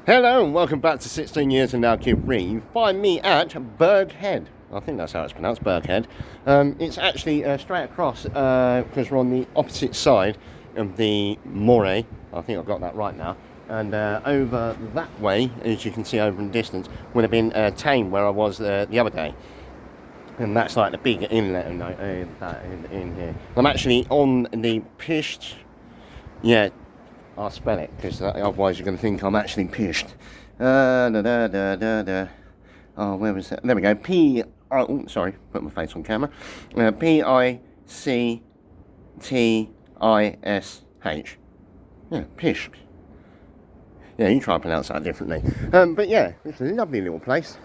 Hello and welcome back to 16 Years and Now Kid Free. You find me at Burghead. I think that's how it's pronounced, Burghead. It's actually straight across because we're on the opposite side of the Moray. I think I've got that right now. And over that way, as you can see over in the distance, would have been Tame where I was the other day. And that's like the big inlet in here. I'm actually on the pished, yeah, I'll spell it because otherwise you're going to think I'm actually pished. Oh, where was that? There we go. Oh, sorry, put my face on camera. P-I-C-T-I-S-H. Yeah, pished. Yeah, you try and pronounce that differently. But yeah, it's a lovely little place.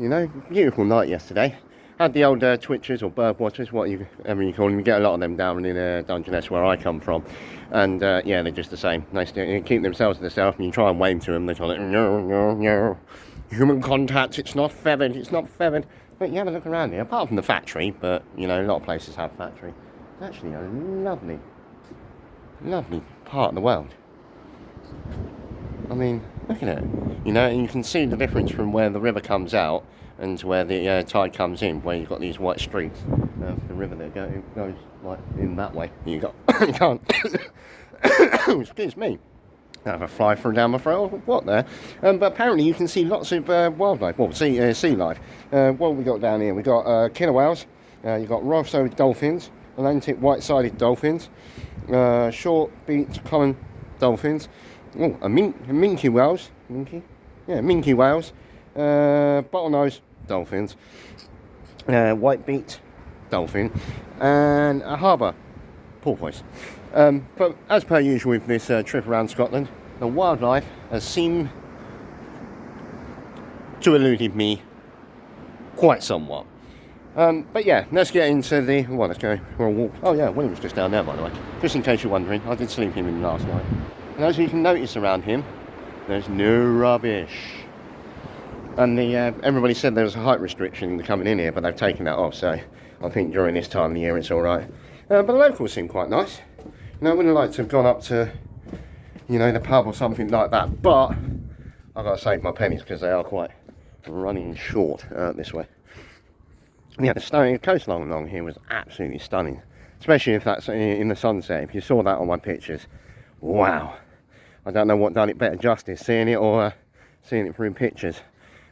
You know, beautiful night yesterday. Had the old twitchers or bird watchers, whatever you call them. You get a lot of them down in Dungeness where I come from, and yeah, they're just the same. They still keep themselves to themselves, and you try and wave to them, they're like, no, no, no, human contact, it's not feathered, it's not feathered. But you have a look around here, apart from the factory, but you know, a lot of places have factory. It's actually a lovely, lovely part of the world. I mean, look at it. You know, and you can see the difference from where the river comes out and to where the tide comes in, where you've got these white streaks. The river that goes like in that way. You can't. Excuse me. I have a fly through down my throat. What there? But apparently you can see lots of wildlife. Well, sea life. What have we got down here? We've got killer whales. You've got Rosso dolphins, Atlantic white-sided dolphins, short-beaked common dolphins. Oh, minke whales. Minke? Yeah, minke whales. Bottlenose dolphins, white-beaked dolphin, and a harbour porpoise. But as per usual with this trip around Scotland, the wildlife has seemed to eluded me quite somewhat. But yeah, let's get into the... Well, let's go for a walk. Oh yeah, William's just down there, by the way. Just in case you're wondering, I did sleep him in last night. And as you can notice around him, there's no rubbish. And everybody said there was a height restriction coming in here, but they've taken that off, so I think during this time of the year it's alright. But the locals seem quite nice. You know, I wouldn't like to have gone up to, you know, the pub or something like that, but I've got to save my pennies because they are quite running short this way. Yeah, the coastline along here was absolutely stunning, especially if that's in the sunset. If you saw that on my pictures, wow. I don't know what done it better justice, seeing it or seeing it through pictures.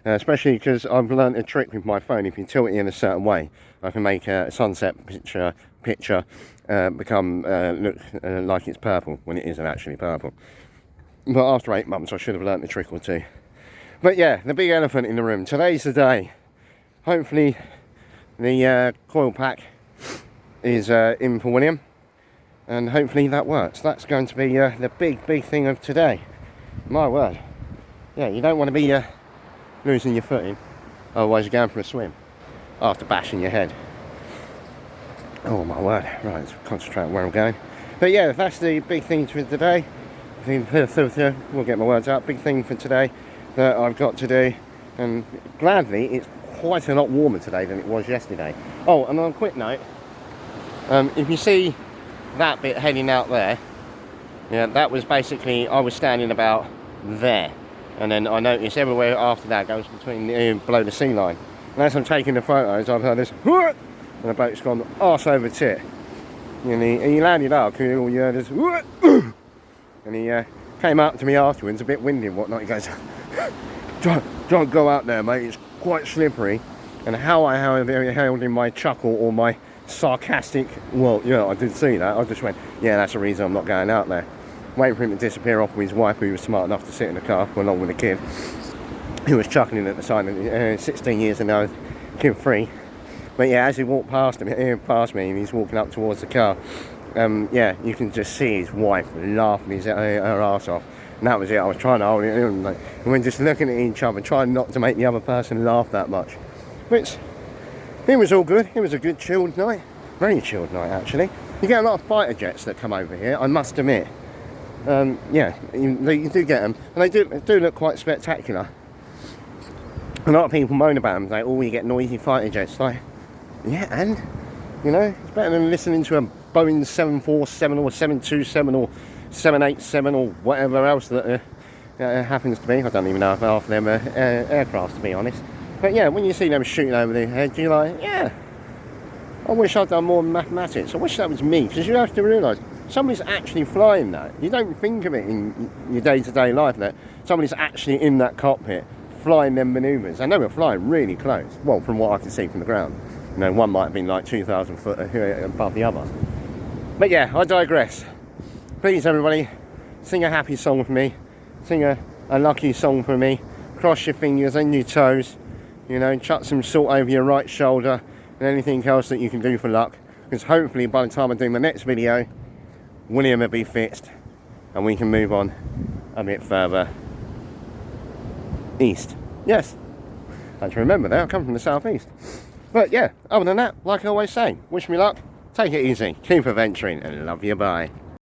Especially because I've learned a trick with my phone. If you tilt it in a certain way, I can make a sunset picture become look like it's purple when it isn't actually purple. But after 8 months I should have learnt a trick or two. But yeah, the big elephant in the room. Today's the day. Hopefully the coil pack is in for William, and hopefully that works. That's going to be the big thing of today. My word. Yeah, you don't want to be losing your footing, otherwise you're going for a swim after bashing your head. Oh my word. Right, let's concentrate on where I'm going. But yeah, that's the big thing for today. We'll get my words out. Big thing for today that I've got to do, and gladly it's quite a lot warmer today than it was yesterday. Oh, and on a quick note, if you see that bit heading out there, yeah, that was basically, I was standing about there. And then I noticed everywhere after that goes between below the sea line. And as I'm taking the photos, I've heard this, and the boat's gone arse over tit. And he landed up, and all you heard is, and he came up to me afterwards, a bit windy and whatnot. He goes, don't go out there, mate, it's quite slippery. And how I held in my chuckle or my sarcastic, well, yeah, I did see that. I just went, yeah, that's the reason I'm not going out there. Waiting for him to disappear off with his wife, who was smart enough to sit in the car along with the kid, who was chuckling at the side of 16 years and now kid free. But yeah, as he walked past me and he's walking up towards the car, yeah, you can just see his wife laughing her arse off. And that was it. I was trying to hold it in, and we're just looking at each other, trying not to make the other person laugh that much. Which, it was all good. It was a good chilled night. Very chilled night, actually. You get a lot of fighter jets that come over here, I must admit. Yeah, you do get them, and they do look quite spectacular. A lot of people moan about them, like, oh, you get noisy fighter jets. Like, yeah, and you know, it's better than listening to a Boeing 747 or 727 or 787 or whatever else that happens to be. I don't even know if half of them are aircraft, to be honest. But yeah, when you see them shooting over their head, you're like, yeah, I wish I'd done more mathematics. I wish that was me, because you have to realise somebody's actually flying that. You don't think of it in your day-to-day life that somebody's actually in that cockpit flying them manoeuvres. And they were flying really close. Well, from what I can see from the ground. You know, one might have been like 2,000 foot above the other. But yeah, I digress. Please, everybody, sing a happy song for me. Sing a lucky song for me. Cross your fingers and your toes. You know, chuck some salt over your right shoulder and anything else that you can do for luck. Because hopefully by the time I do my next video, William will be fixed and we can move on a bit further east. Yes, I have to remember that. I come from the southeast. But yeah, other than that, like I always say, wish me luck, take it easy, keep adventuring, and love you, bye.